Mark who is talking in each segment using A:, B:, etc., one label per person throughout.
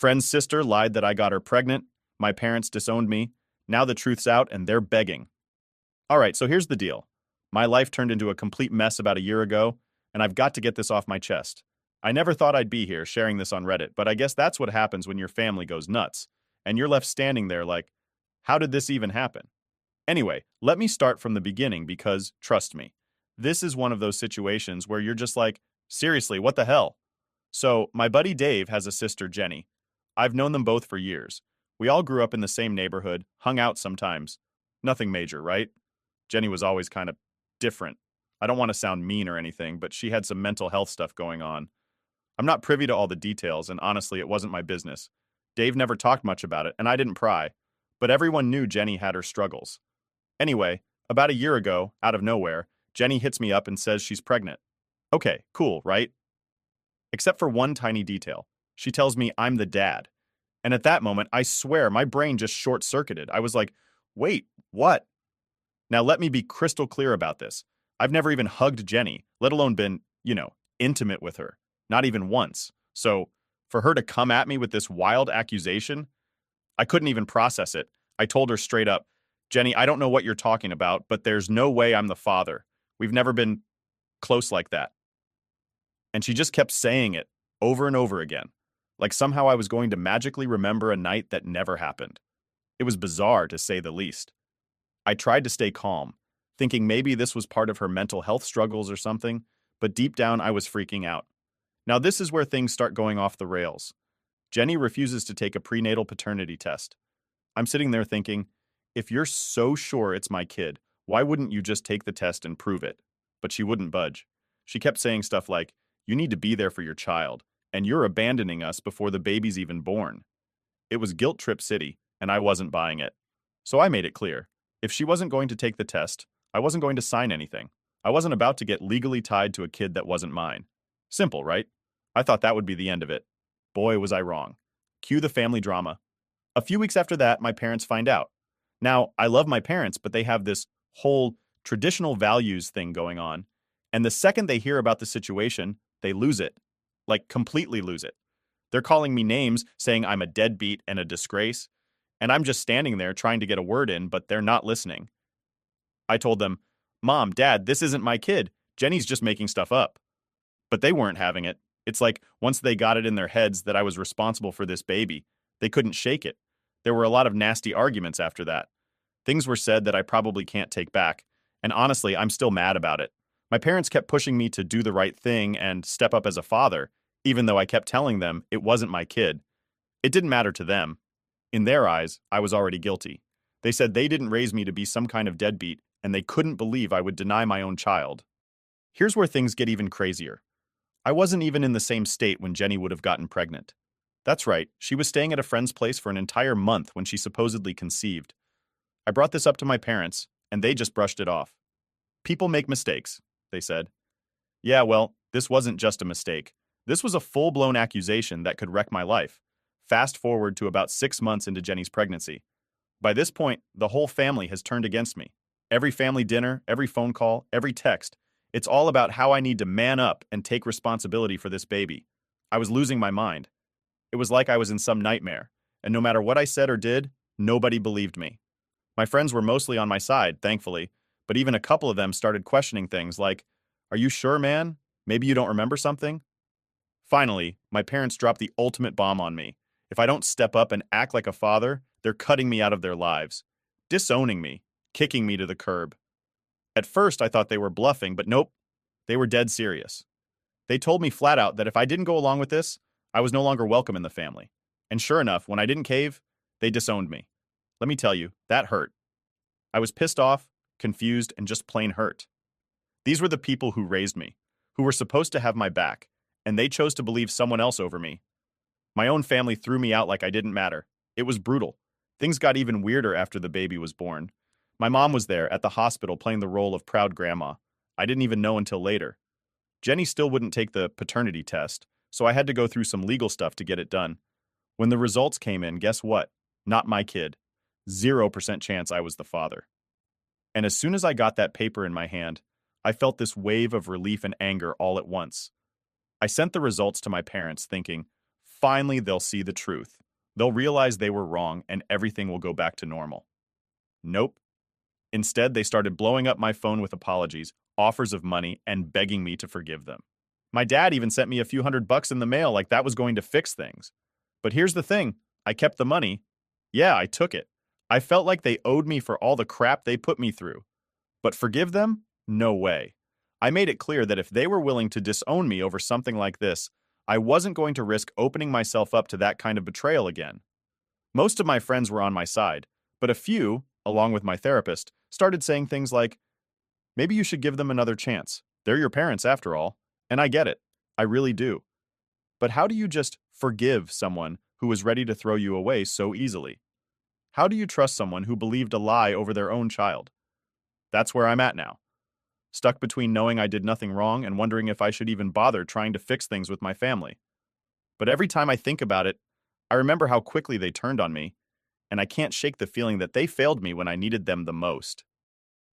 A: Friend's sister lied that I got her pregnant. My parents disowned me. Now the truth's out and they're begging. All right, so here's the deal. My life turned into a complete mess about a year ago, and I've got to get this off my chest. I never thought I'd be here sharing this on Reddit, but I guess that's what happens when your family goes nuts, and you're left standing there like, how did this even happen? Anyway, let me start from the beginning because, trust me, this is one of those situations where you're just like, seriously, what the hell? So, my buddy Dave has a sister, Jenny. I've known them both for years. We all grew up in the same neighborhood, hung out sometimes. Nothing major, right? Jenny was always kind of different. I don't want to sound mean or anything, but she had some mental health stuff going on. I'm not privy to all the details, and honestly, it wasn't my business. Dave never talked much about it, and I didn't pry. But everyone knew Jenny had her struggles. Anyway, about a year ago, out of nowhere, Jenny hits me up and says she's pregnant. Okay, cool, right? Except for one tiny detail. She tells me I'm the dad. And at that moment, I swear my brain just short-circuited. I was like, wait, what? Now let me be crystal clear about this. I've never even hugged Jenny, let alone been, intimate with her. Not even once. So, for her to come at me with this wild accusation, I couldn't even process it. I told her straight up, Jenny, I don't know what you're talking about, but there's no way I'm the father. We've never been close like that. And she just kept saying it over and over again, like somehow I was going to magically remember a night that never happened. It was bizarre, to say the least. I tried to stay calm, thinking maybe this was part of her mental health struggles or something, but deep down I was freaking out. Now this is where things start going off the rails. Jenny refuses to take a prenatal paternity test. I'm sitting there thinking, if you're so sure it's my kid, why wouldn't you just take the test and prove it? But she wouldn't budge. She kept saying stuff like, you need to be there for your child, and you're abandoning us before the baby's even born. It was guilt trip city, and I wasn't buying it. So I made it clear. If she wasn't going to take the test, I wasn't going to sign anything. I wasn't about to get legally tied to a kid that wasn't mine. Simple, right? I thought that would be the end of it. Boy, was I wrong. Cue the family drama. A few weeks after that, my parents find out. Now, I love my parents, but they have this whole traditional values thing going on. And the second they hear about the situation, they lose it. Like, completely lose it. They're calling me names, saying I'm a deadbeat and a disgrace. And I'm just standing there trying to get a word in, but they're not listening. I told them, Mom, Dad, this isn't my kid. Jenny's just making stuff up. But they weren't having it. It's like once they got it in their heads that I was responsible for this baby, they couldn't shake it. There were a lot of nasty arguments after that. Things were said that I probably can't take back, and honestly, I'm still mad about it. My parents kept pushing me to do the right thing and step up as a father, even though I kept telling them it wasn't my kid. It didn't matter to them. In their eyes, I was already guilty. They said they didn't raise me to be some kind of deadbeat, and they couldn't believe I would deny my own child. Here's where things get even crazier. I wasn't even in the same state when Jenny would have gotten pregnant. That's right, she was staying at a friend's place for an entire month when she supposedly conceived. I brought this up to my parents, and they just brushed it off. People make mistakes, they said. Yeah, well, this wasn't just a mistake. This was a full-blown accusation that could wreck my life. Fast forward to about 6 months into Jenny's pregnancy. By this point, the whole family has turned against me. Every family dinner, every phone call, every text. It's all about how I need to man up and take responsibility for this baby. I was losing my mind. It was like I was in some nightmare, and no matter what I said or did, nobody believed me. My friends were mostly on my side, thankfully, but even a couple of them started questioning things like, are you sure, man? Maybe you don't remember something? Finally, my parents dropped the ultimate bomb on me. If I don't step up and act like a father, they're cutting me out of their lives, disowning me, kicking me to the curb. At first, I thought they were bluffing, but nope, they were dead serious. They told me flat out that if I didn't go along with this, I was no longer welcome in the family. And sure enough, when I didn't cave, they disowned me. Let me tell you, that hurt. I was pissed off, confused, and just plain hurt. These were the people who raised me, who were supposed to have my back, and they chose to believe someone else over me. My own family threw me out like I didn't matter. It was brutal. Things got even weirder after the baby was born. My mom was there at the hospital playing the role of proud grandma. I didn't even know until later. Jenny still wouldn't take the paternity test, so I had to go through some legal stuff to get it done. When the results came in, guess what? Not my kid. 0% chance I was the father. And as soon as I got that paper in my hand, I felt this wave of relief and anger all at once. I sent the results to my parents thinking, finally they'll see the truth. They'll realize they were wrong and everything will go back to normal. Nope. Instead, they started blowing up my phone with apologies, offers of money, and begging me to forgive them. My dad even sent me a few $100 in the mail like that was going to fix things. But here's the thing, I kept the money. Yeah, I took it. I felt like they owed me for all the crap they put me through. But forgive them? No way. I made it clear that if they were willing to disown me over something like this, I wasn't going to risk opening myself up to that kind of betrayal again. Most of my friends were on my side, but a few, along with my therapist, started saying things like, maybe you should give them another chance. They're your parents after all. And I get it. I really do. But how do you just forgive someone who was ready to throw you away so easily? How do you trust someone who believed a lie over their own child? That's where I'm at now. Stuck between knowing I did nothing wrong and wondering if I should even bother trying to fix things with my family. But every time I think about it, I remember how quickly they turned on me, and I can't shake the feeling that they failed me when I needed them the most.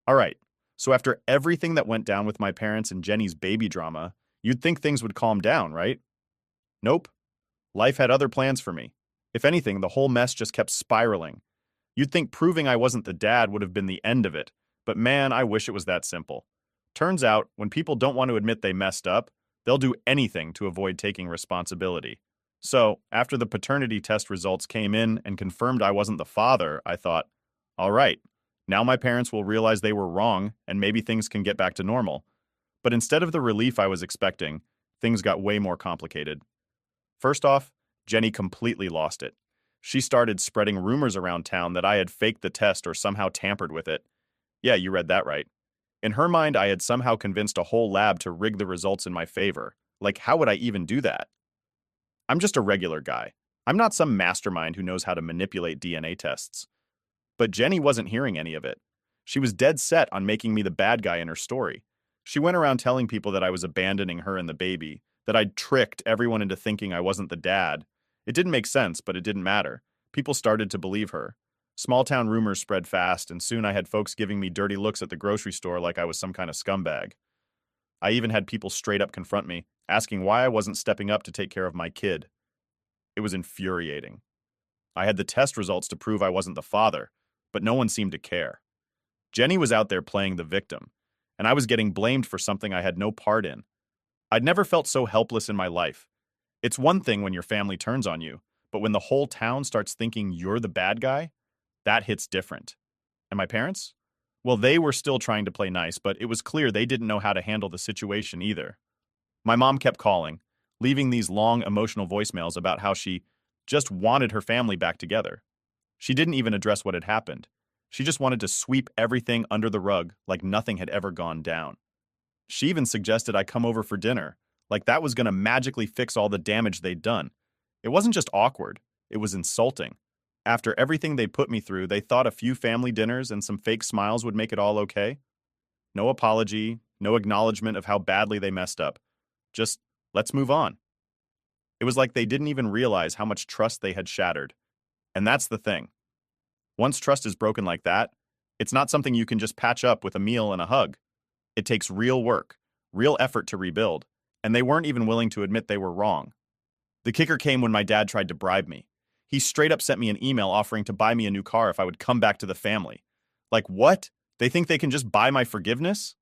A: All right, so after everything that went down with my parents and Jenny's baby drama, you'd think things would calm down, right? Nope. Life had other plans for me. If anything, the whole mess just kept spiraling. You'd think proving I wasn't the dad would have been the end of it, but man, I wish it was that simple. Turns out, when people don't want to admit they messed up, they'll do anything to avoid taking responsibility. So, after the paternity test results came in and confirmed I wasn't the father, I thought, all right, now my parents will realize they were wrong and maybe things can get back to normal. But instead of the relief I was expecting, things got way more complicated. First off, Jenny completely lost it. She started spreading rumors around town that I had faked the test or somehow tampered with it. Yeah, you read that right. In her mind, I had somehow convinced a whole lab to rig the results in my favor. Like, how would I even do that? I'm just a regular guy. I'm not some mastermind who knows how to manipulate DNA tests. But Jenny wasn't hearing any of it. She was dead set on making me the bad guy in her story. She went around telling people that I was abandoning her and the baby, that I'd tricked everyone into thinking I wasn't the dad. It didn't make sense, but it didn't matter. People started to believe her. Small-town rumors spread fast, and soon I had folks giving me dirty looks at the grocery store like I was some kind of scumbag. I even had people straight up confront me, asking why I wasn't stepping up to take care of my kid. It was infuriating. I had the test results to prove I wasn't the father, but no one seemed to care. Jenny was out there playing the victim, and I was getting blamed for something I had no part in. I'd never felt so helpless in my life. It's one thing when your family turns on you, but when the whole town starts thinking you're the bad guy, that hits different. And my parents? Well, they were still trying to play nice, but it was clear they didn't know how to handle the situation either. My mom kept calling, leaving these long emotional voicemails about how she just wanted her family back together. She didn't even address what had happened. She just wanted to sweep everything under the rug like nothing had ever gone down. She even suggested I come over for dinner, like that was going to magically fix all the damage they'd done. It wasn't just awkward, it was insulting. After everything they'd put me through, they thought a few family dinners and some fake smiles would make it all okay. No apology, no acknowledgement of how badly they messed up. Just, let's move on. It was like they didn't even realize how much trust they had shattered. And that's the thing. Once trust is broken like that, it's not something you can just patch up with a meal and a hug. It takes real work, real effort to rebuild, and they weren't even willing to admit they were wrong. The kicker came when my dad tried to bribe me. He straight up sent me an email offering to buy me a new car if I would come back to the family. Like, what? They think they can just buy my forgiveness?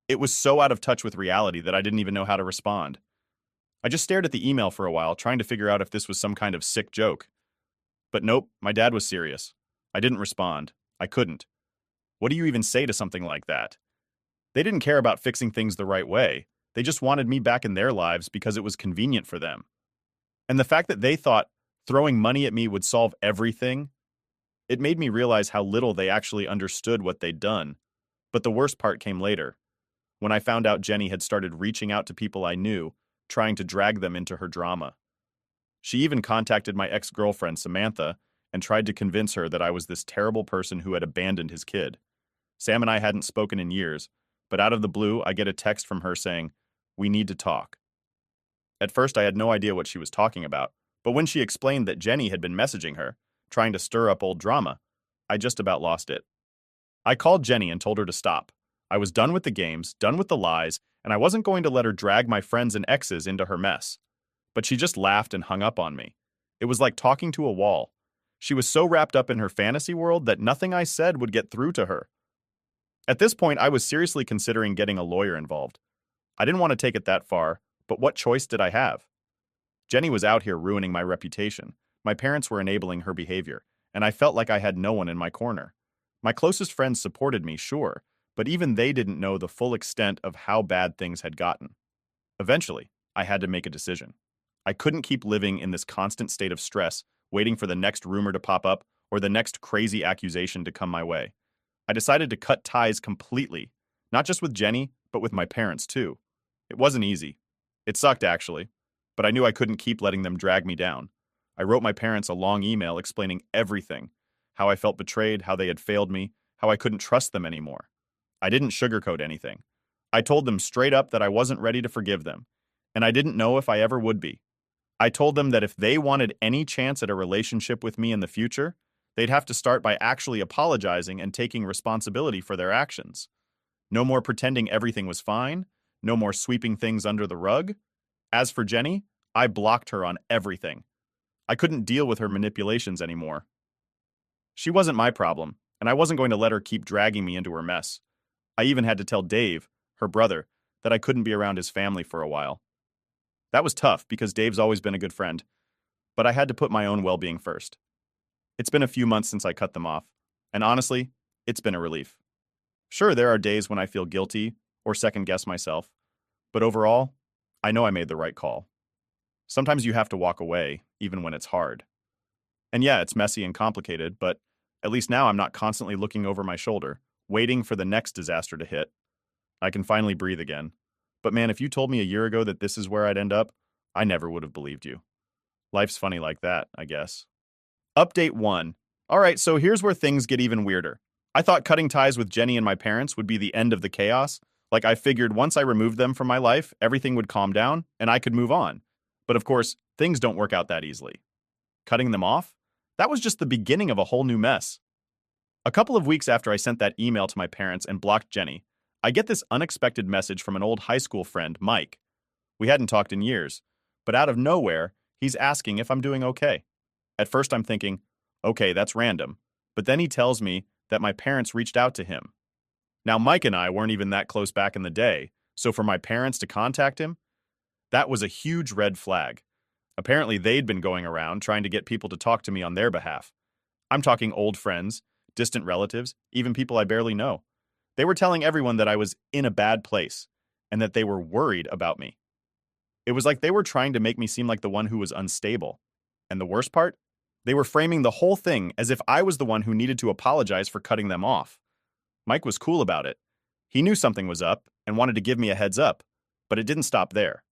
A: It was so out of touch with reality that I didn't even know how to respond. I just stared at the email for a while, trying to figure out if this was some kind of sick joke. But nope, my dad was serious. I didn't respond. I couldn't. What do you even say to something like that? They didn't care about fixing things the right way. They just wanted me back in their lives because it was convenient for them. And the fact that they thought throwing money at me would solve everything, it made me realize how little they actually understood what they'd done. But the worst part came later, when I found out Jenny had started reaching out to people I knew, trying to drag them into her drama. She even contacted my ex-girlfriend, Samantha, and tried to convince her that I was this terrible person who had abandoned his kid. Sam and I hadn't spoken in years, but out of the blue, I get a text from her saying, "We need to talk." At first, I had no idea what she was talking about, but when she explained that Jenny had been messaging her, trying to stir up old drama, I just about lost it. I called Jenny and told her to stop. I was done with the games, done with the lies, and I wasn't going to let her drag my friends and exes into her mess. But she just laughed and hung up on me. It was like talking to a wall. She was so wrapped up in her fantasy world that nothing I said would get through to her. At this point, I was seriously considering getting a lawyer involved. I didn't want to take it that far, but what choice did I have? Jenny was out here ruining my reputation. My parents were enabling her behavior, and I felt like I had no one in my corner. My closest friends supported me, sure, but even they didn't know the full extent of how bad things had gotten. Eventually, I had to make a decision. I couldn't keep living in this constant state of stress, waiting for the next rumor to pop up or the next crazy accusation to come my way. I decided to cut ties completely, not just with Jenny, but with my parents too. It wasn't easy. It sucked, actually, but I knew I couldn't keep letting them drag me down. I wrote my parents a long email explaining everything, how I felt betrayed, how they had failed me, how I couldn't trust them anymore. I didn't sugarcoat anything. I told them straight up that I wasn't ready to forgive them, and I didn't know if I ever would be. I told them that if they wanted any chance at a relationship with me in the future, they'd have to start by actually apologizing and taking responsibility for their actions. No more pretending everything was fine, no more sweeping things under the rug. As for Jenny, I blocked her on everything. I couldn't deal with her manipulations anymore. She wasn't my problem, and I wasn't going to let her keep dragging me into her mess. I even had to tell Dave, her brother, that I couldn't be around his family for a while. That was tough because Dave's always been a good friend, but I had to put my own well-being first. It's been a few months since I cut them off, and honestly, it's been a relief. Sure, there are days when I feel guilty or second-guess myself, but overall, I know I made the right call. Sometimes you have to walk away, even when it's hard. And yeah, it's messy and complicated, but at least now I'm not constantly looking over my shoulder, waiting for the next disaster to hit. I can finally breathe again. But man, if you told me a year ago that this is where I'd end up, I never would have believed you. Life's funny like that, I guess. Update 1. Alright, so here's where things get even weirder. I thought cutting ties with Jenny and my parents would be the end of the chaos. Like I figured once I removed them from my life, everything would calm down and I could move on. But of course, things don't work out that easily. Cutting them off? That was just the beginning of a whole new mess. A couple of weeks after I sent that email to my parents and blocked Jenny, I get this unexpected message from an old high school friend, Mike. We hadn't talked in years, but out of nowhere, he's asking if I'm doing okay. At first I'm thinking, okay, that's random, but then he tells me that my parents reached out to him. Now, Mike and I weren't even that close back in the day, so for my parents to contact him, that was a huge red flag. Apparently, they'd been going around trying to get people to talk to me on their behalf. I'm talking old friends, distant relatives, even people I barely know. They were telling everyone that I was in a bad place and that they were worried about me. It was like they were trying to make me seem like the one who was unstable. And the worst part? They were framing the whole thing as if I was the one who needed to apologize for cutting them off. Mike was cool about it. He knew something was up and wanted to give me a heads up, but it didn't stop there.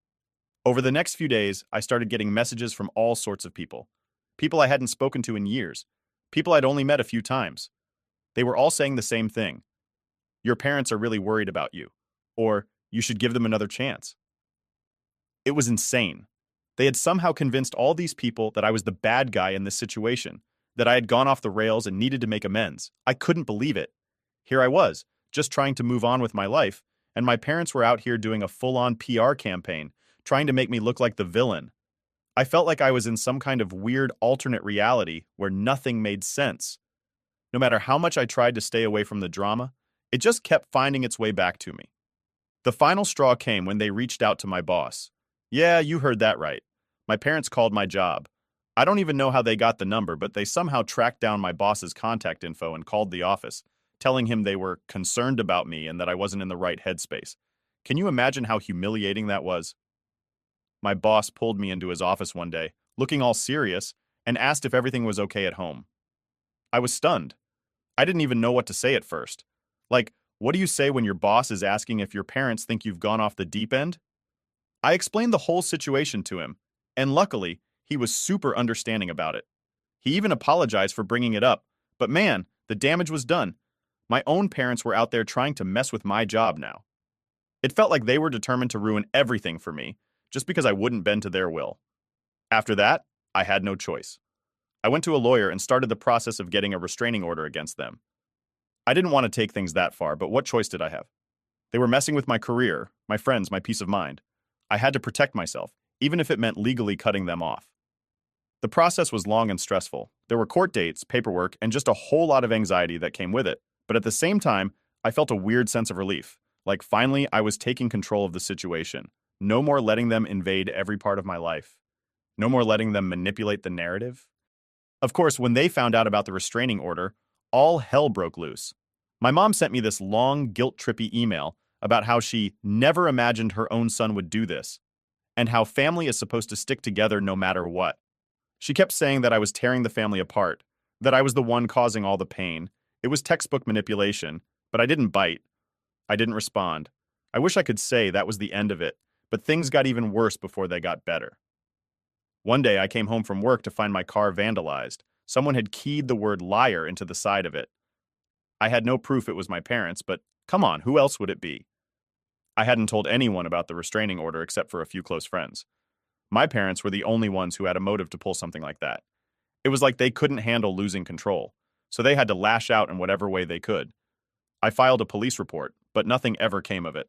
A: Over the next few days, I started getting messages from all sorts of people. People I hadn't spoken to in years. People I'd only met a few times. They were all saying the same thing. Your parents are really worried about you. Or, you should give them another chance. It was insane. They had somehow convinced all these people that I was the bad guy in this situation, that I had gone off the rails and needed to make amends. I couldn't believe it. Here I was, just trying to move on with my life, and my parents were out here doing a full-on PR campaign, trying to make me look like the villain. I felt like I was in some kind of weird alternate reality where nothing made sense. No matter how much I tried to stay away from the drama, it just kept finding its way back to me. The final straw came when they reached out to my boss. Yeah, you heard that right. My parents called my job. I don't even know how they got the number, but they somehow tracked down my boss's contact info and called the office, telling him they were concerned about me and that I wasn't in the right headspace. Can you imagine how humiliating that was? My boss pulled me into his office one day, looking all serious, and asked if everything was okay at home. I was stunned. I didn't even know what to say at first. Like, what do you say when your boss is asking if your parents think you've gone off the deep end? I explained the whole situation to him, and luckily, he was super understanding about it. He even apologized for bringing it up, but man, the damage was done. My own parents were out there trying to mess with my job now. It felt like they were determined to ruin everything for me, just because I wouldn't bend to their will. After that, I had no choice. I went to a lawyer and started the process of getting a restraining order against them. I didn't want to take things that far, but what choice did I have? They were messing with my career, my friends, my peace of mind. I had to protect myself, even if it meant legally cutting them off. The process was long and stressful. There were court dates, paperwork, and just a whole lot of anxiety that came with it. But at the same time, I felt a weird sense of relief. Like finally, I was taking control of the situation. No more letting them invade every part of my life. No more letting them manipulate the narrative. Of course, when they found out about the restraining order, all hell broke loose. My mom sent me this long, guilt-trippy email about how she never imagined her own son would do this, and how family is supposed to stick together no matter what. She kept saying that I was tearing the family apart, that I was the one causing all the pain. It was textbook manipulation, but I didn't bite. I didn't respond. I wish I could say that was the end of it, but things got even worse before they got better. One day I came home from work to find my car vandalized. Someone had keyed the word liar into the side of it. I had no proof it was my parents, but come on, who else would it be? I hadn't told anyone about the restraining order except for a few close friends. My parents were the only ones who had a motive to pull something like that. It was like they couldn't handle losing control, so they had to lash out in whatever way they could. I filed a police report, but nothing ever came of it.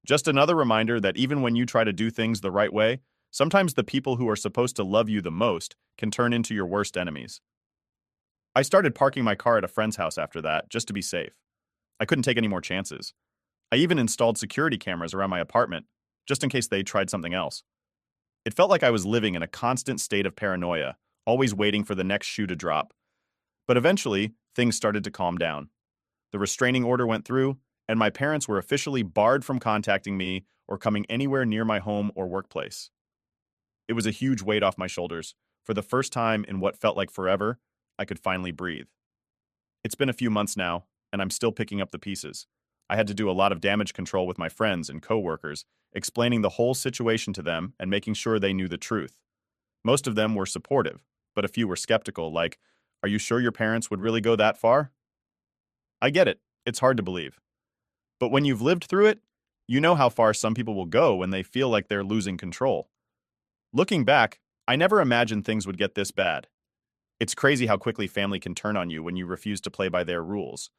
A: Just another reminder that even when you try to do things the right way, sometimes the people who are supposed to love you the most can turn into your worst enemies. I started parking my car at a friend's house after that, just to be safe. I couldn't take any more chances. I even installed security cameras around my apartment, just in case they tried something else. It felt like I was living in a constant state of paranoia, always waiting for the next shoe to drop. But eventually, things started to calm down. The restraining order went through, and my parents were officially barred from contacting me or coming anywhere near my home or workplace. It was a huge weight off my shoulders. For the first time in what felt like forever, I could finally breathe. It's been a few months now, and I'm still picking up the pieces. I had to do a lot of damage control with my friends and coworkers, explaining the whole situation to them and making sure they knew the truth. Most of them were supportive, but a few were skeptical, like, "Are you sure your parents would really go that far?" I get it. It's hard to believe. But when you've lived through it, you know how far some people will go when they feel like they're losing control. Looking back, I never imagined things would get this bad. It's crazy how quickly family can turn on you when you refuse to play by their rules.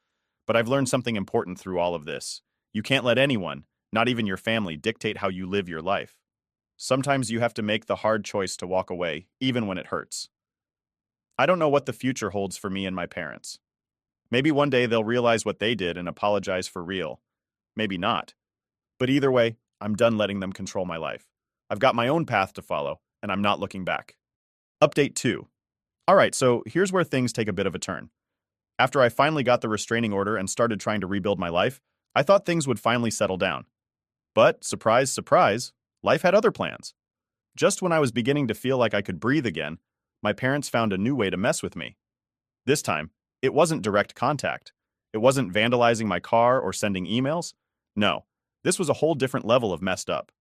A: But I've learned something important through all of this. You can't let anyone, not even your family, dictate how you live your life. Sometimes you have to make the hard choice to walk away, even when it hurts. I don't know what the future holds for me and my parents. Maybe one day they'll realize what they did and apologize for real. Maybe not. But either way, I'm done letting them control my life. I've got my own path to follow, and I'm not looking back. Update 2. Alright, so here's where things take a bit of a turn. After I finally got the restraining order and started trying to rebuild my life, I thought things would finally settle down. But, surprise, surprise, life had other plans. Just when I was beginning to feel like I could breathe again, my parents found a new way to mess with me. This time, it wasn't direct contact. It wasn't vandalizing my car or sending emails. No, this was a whole different level of messed up.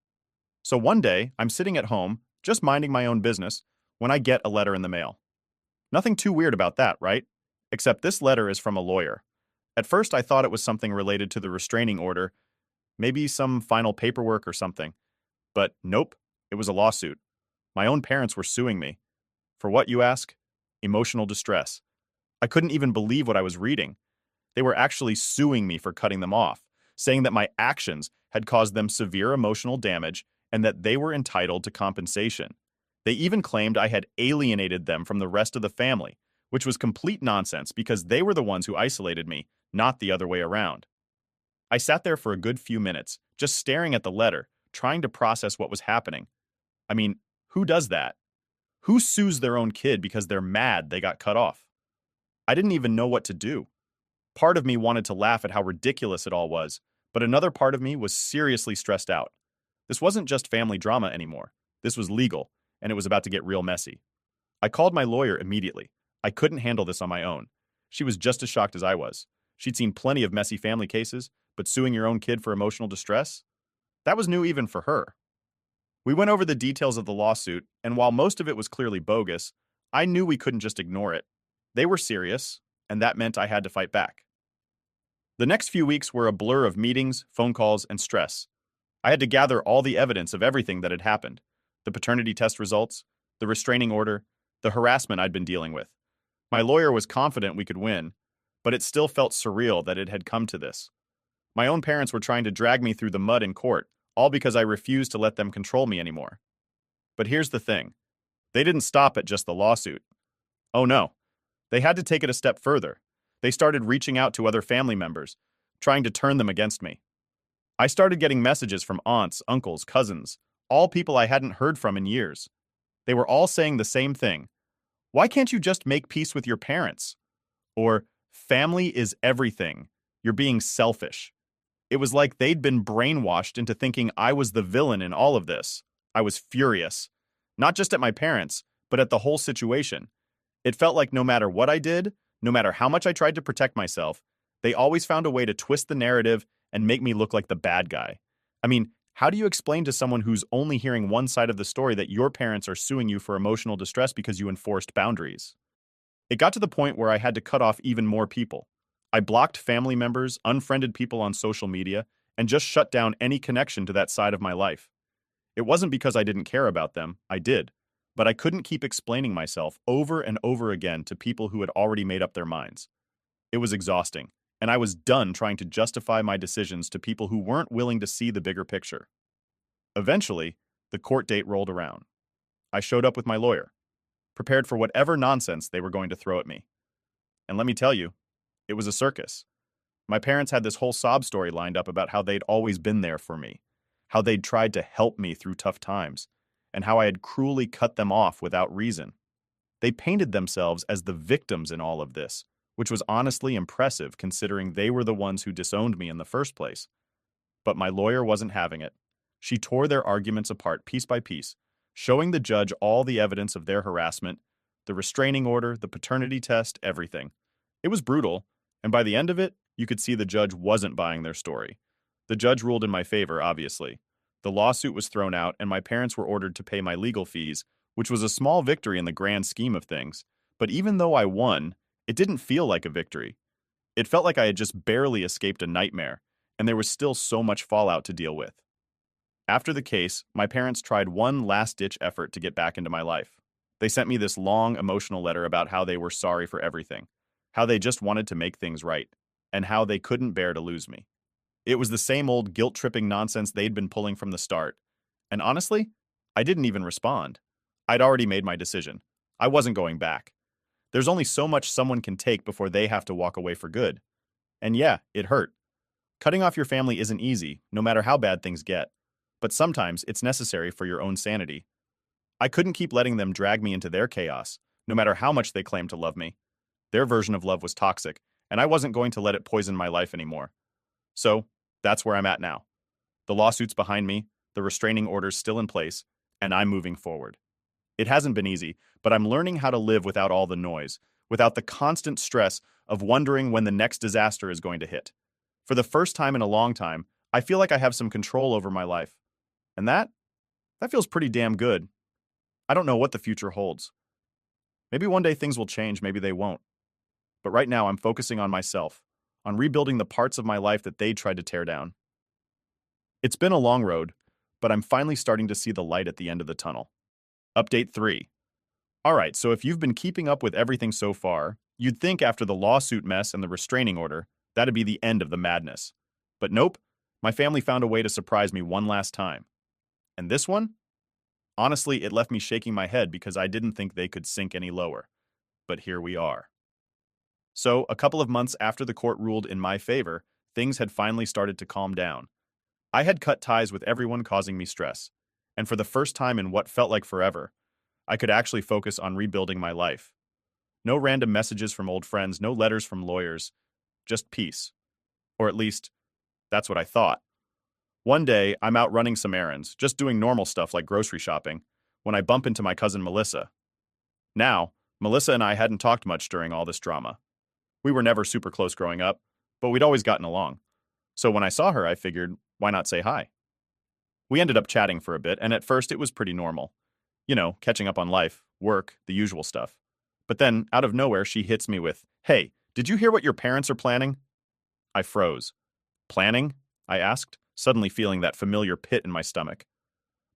A: So one day, I'm sitting at home, just minding my own business, when I get a letter in the mail. Nothing too weird about that, right? Except this letter is from a lawyer. At first, I thought it was something related to the restraining order, maybe some final paperwork or something. But nope, it was a lawsuit. My own parents were suing me. For what, you ask? Emotional distress. I couldn't even believe what I was reading. They were actually suing me for cutting them off, saying that my actions had caused them severe emotional damage and that they were entitled to compensation. They even claimed I had alienated them from the rest of the family, which was complete nonsense because they were the ones who isolated me, not the other way around. I sat there for a good few minutes, just staring at the letter, trying to process what was happening. I mean, who does that? Who sues their own kid because they're mad they got cut off? I didn't even know what to do. Part of me wanted to laugh at how ridiculous it all was, but another part of me was seriously stressed out. This wasn't just family drama anymore. This was legal, and it was about to get real messy. I called my lawyer immediately. I couldn't handle this on my own. She was just as shocked as I was. She'd seen plenty of messy family cases, but suing your own kid for emotional distress? That was new even for her. We went over the details of the lawsuit, and while most of it was clearly bogus, I knew we couldn't just ignore it. They were serious, and that meant I had to fight back. The next few weeks were a blur of meetings, phone calls, and stress. I had to gather all the evidence of everything that had happened. The paternity test results, the restraining order, the harassment I'd been dealing with. My lawyer was confident we could win, but it still felt surreal that it had come to this. My own parents were trying to drag me through the mud in court, all because I refused to let them control me anymore. But here's the thing. They didn't stop at just the lawsuit. Oh no. They had to take it a step further. They started reaching out to other family members, trying to turn them against me. I started getting messages from aunts, uncles, cousins, all people I hadn't heard from in years. They were all saying the same thing. Why can't you just make peace with your parents? Or, family is everything. You're being selfish. It was like they'd been brainwashed into thinking I was the villain in all of this. I was furious. Not just at my parents, but at the whole situation. It felt like no matter what I did, no matter how much I tried to protect myself, they always found a way to twist the narrative and make me look like the bad guy. I mean, how do you explain to someone who's only hearing one side of the story that your parents are suing you for emotional distress because you enforced boundaries? It got to the point where I had to cut off even more people. I blocked family members, unfriended people on social media, and just shut down any connection to that side of my life. It wasn't because I didn't care about them, I did, but I couldn't keep explaining myself over and over again to people who had already made up their minds. It was exhausting, and I was done trying to justify my decisions to people who weren't willing to see the bigger picture. Eventually, the court date rolled around. I showed up with my lawyer, prepared for whatever nonsense they were going to throw at me. And let me tell you, it was a circus. My parents had this whole sob story lined up about how they'd always been there for me, how they'd tried to help me through tough times, and how I had cruelly cut them off without reason. They painted themselves as the victims in all of this, which was honestly impressive considering they were the ones who disowned me in the first place. But my lawyer wasn't having it. She tore their arguments apart piece by piece, showing the judge all the evidence of their harassment, the restraining order, the paternity test, everything. It was brutal, and by the end of it, you could see the judge wasn't buying their story. The judge ruled in my favor, obviously. The lawsuit was thrown out, and my parents were ordered to pay my legal fees, which was a small victory in the grand scheme of things. But even though I won, it didn't feel like a victory. It felt like I had just barely escaped a nightmare, and there was still so much fallout to deal with. After the case, my parents tried one last-ditch effort to get back into my life. They sent me this long, emotional letter about how they were sorry for everything, how they just wanted to make things right, and how they couldn't bear to lose me. It was the same old guilt-tripping nonsense they'd been pulling from the start. And honestly, I didn't even respond. I'd already made my decision. I wasn't going back. There's only so much someone can take before they have to walk away for good. And yeah, it hurt. Cutting off your family isn't easy, no matter how bad things get. But sometimes it's necessary for your own sanity. I couldn't keep letting them drag me into their chaos, no matter how much they claimed to love me. Their version of love was toxic, and I wasn't going to let it poison my life anymore. So, that's where I'm at now. The lawsuit's behind me, the restraining order's still in place, and I'm moving forward. It hasn't been easy, but I'm learning how to live without all the noise, without the constant stress of wondering when the next disaster is going to hit. For the first time in a long time, I feel like I have some control over my life. And that feels pretty damn good. I don't know what the future holds. Maybe one day things will change, maybe they won't. But right now I'm focusing on myself, on rebuilding the parts of my life that they tried to tear down. It's been a long road, but I'm finally starting to see the light at the end of the tunnel. Update 3. Alright, so if you've been keeping up with everything so far, you'd think after the lawsuit mess and the restraining order, that'd be the end of the madness. But nope, my family found a way to surprise me one last time. And this one? Honestly, it left me shaking my head because I didn't think they could sink any lower. But here we are. So, a couple of months after the court ruled in my favor, things had finally started to calm down. I had cut ties with everyone causing me stress, and for the first time in what felt like forever, I could actually focus on rebuilding my life. No random messages from old friends, no letters from lawyers, just peace. Or at least, that's what I thought. One day, I'm out running some errands, just doing normal stuff like grocery shopping, when I bump into my cousin Melissa. Now, Melissa and I hadn't talked much during all this drama. We were never super close growing up, but we'd always gotten along. So when I saw her, I figured, why not say hi? We ended up chatting for a bit, and at first it was pretty normal. You know, catching up on life, work, the usual stuff. But then, out of nowhere, she hits me with, "Hey, did you hear what your parents are planning?" I froze. Planning? I asked, suddenly feeling that familiar pit in my stomach.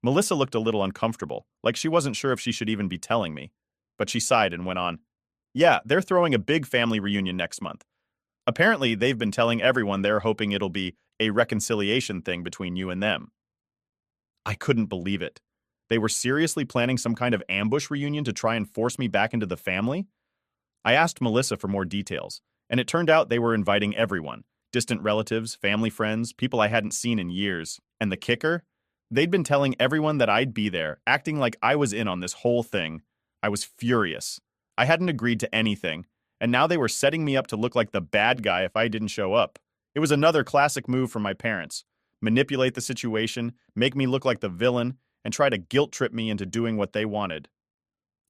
A: Melissa looked a little uncomfortable, like she wasn't sure if she should even be telling me. But she sighed and went on, "Yeah, they're throwing a big family reunion next month. Apparently, they've been telling everyone they're hoping it'll be a reconciliation thing between you and them." I couldn't believe it. They were seriously planning some kind of ambush reunion to try and force me back into the family? I asked Melissa for more details, and it turned out they were inviting everyone: distant relatives, family friends, people I hadn't seen in years. And the kicker? They'd been telling everyone that I'd be there, acting like I was in on this whole thing. I was furious. I hadn't agreed to anything, and now they were setting me up to look like the bad guy if I didn't show up. It was another classic move from my parents: manipulate the situation, make me look like the villain, and try to guilt trip me into doing what they wanted.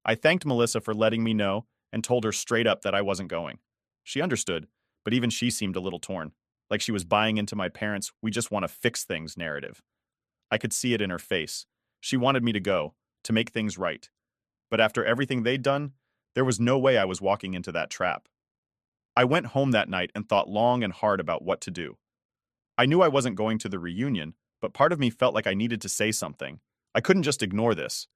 A: I thanked Melissa for letting me know and told her straight up that I wasn't going. She understood, but even she seemed a little torn, like she was buying into my parents' "we just want to fix things" narrative. I could see it in her face. She wanted me to go, to make things right. But after everything they'd done, there was no way I was walking into that trap. I went home that night and thought long and hard about what to do. I knew I wasn't going to the reunion, but part of me felt like I needed to say something. I couldn't just ignore this.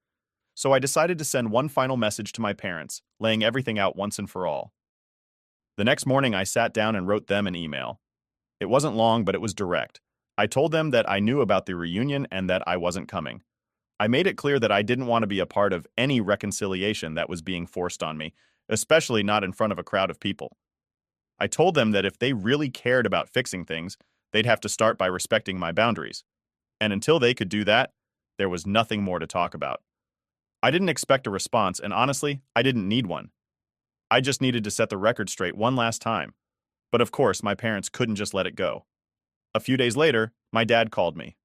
A: So I decided to send one final message to my parents, laying everything out once and for all. The next morning, I sat down and wrote them an email. It wasn't long, but it was direct. I told them that I knew about the reunion and that I wasn't coming. I made it clear that I didn't want to be a part of any reconciliation that was being forced on me, especially not in front of a crowd of people. I told them that if they really cared about fixing things, they'd have to start by respecting my boundaries. And until they could do that, there was nothing more to talk about. I didn't expect a response, and honestly, I didn't need one. I just needed to set the record straight one last time. But of course, my parents couldn't just let it go. A few days later, my dad called me.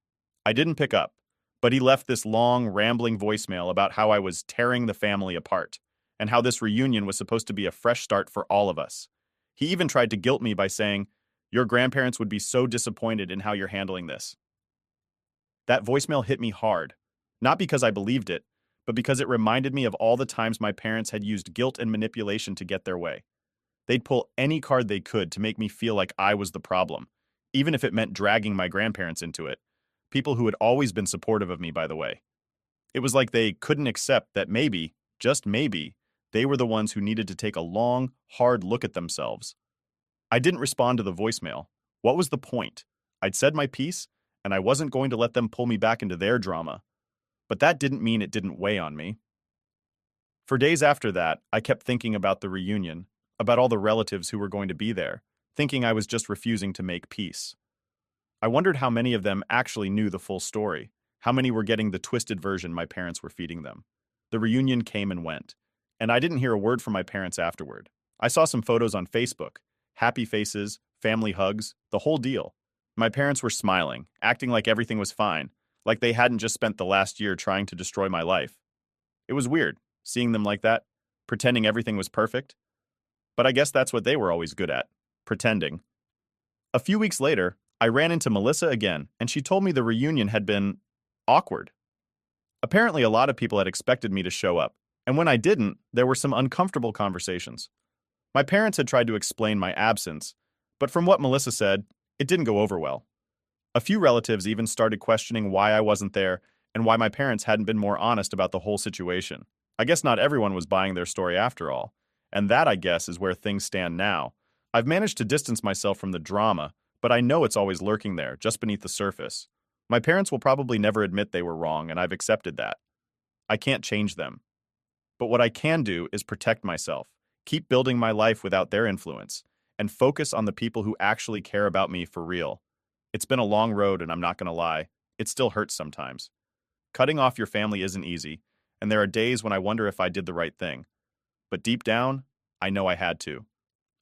A: I didn't pick up, but he left this long, rambling voicemail about how I was tearing the family apart, and how this reunion was supposed to be a fresh start for all of us. He even tried to guilt me by saying, "Your grandparents would be so disappointed in how you're handling this." That voicemail hit me hard, not because I believed it, but because it reminded me of all the times my parents had used guilt and manipulation to get their way. They'd pull any card they could to make me feel like I was the problem, even if it meant dragging my grandparents into it. People who had always been supportive of me, by the way. It was like they couldn't accept that maybe, just maybe, they were the ones who needed to take a long, hard look at themselves. I didn't respond to the voicemail. What was the point? I'd said my piece, and I wasn't going to let them pull me back into their drama. But that didn't mean it didn't weigh on me. For days after that, I kept thinking about the reunion, about all the relatives who were going to be there, thinking I was just refusing to make peace. I wondered how many of them actually knew the full story, how many were getting the twisted version my parents were feeding them. The reunion came and went, and I didn't hear a word from my parents afterward. I saw some photos on Facebook: happy faces, family hugs, the whole deal. My parents were smiling, acting like everything was fine, like they hadn't just spent the last year trying to destroy my life. It was weird, seeing them like that, pretending everything was perfect. But I guess that's what they were always good at: pretending. A few weeks later, I ran into Melissa again, and she told me the reunion had been awkward. Apparently, a lot of people had expected me to show up, and when I didn't, there were some uncomfortable conversations. My parents had tried to explain my absence, but from what Melissa said, it didn't go over well. A few relatives even started questioning why I wasn't there and why my parents hadn't been more honest about the whole situation. I guess not everyone was buying their story after all, and that, I guess, is where things stand now. I've managed to distance myself from the drama, but I know it's always lurking there, just beneath the surface. My parents will probably never admit they were wrong, and I've accepted that. I can't change them. But what I can do is protect myself, keep building my life without their influence, and focus on the people who actually care about me for real. It's been a long road, and I'm not going to lie, it still hurts sometimes. Cutting off your family isn't easy, and there are days when I wonder if I did the right thing. But deep down, I know I had to.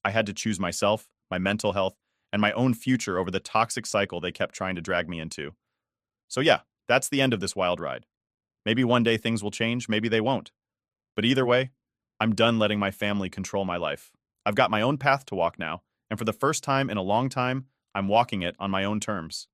A: I had to choose myself, my mental health, and my own future over the toxic cycle they kept trying to drag me into. So yeah, that's the end of this wild ride. Maybe one day things will change, maybe they won't. But either way, I'm done letting my family control my life. I've got my own path to walk now, and for the first time in a long time, I'm walking it on my own terms.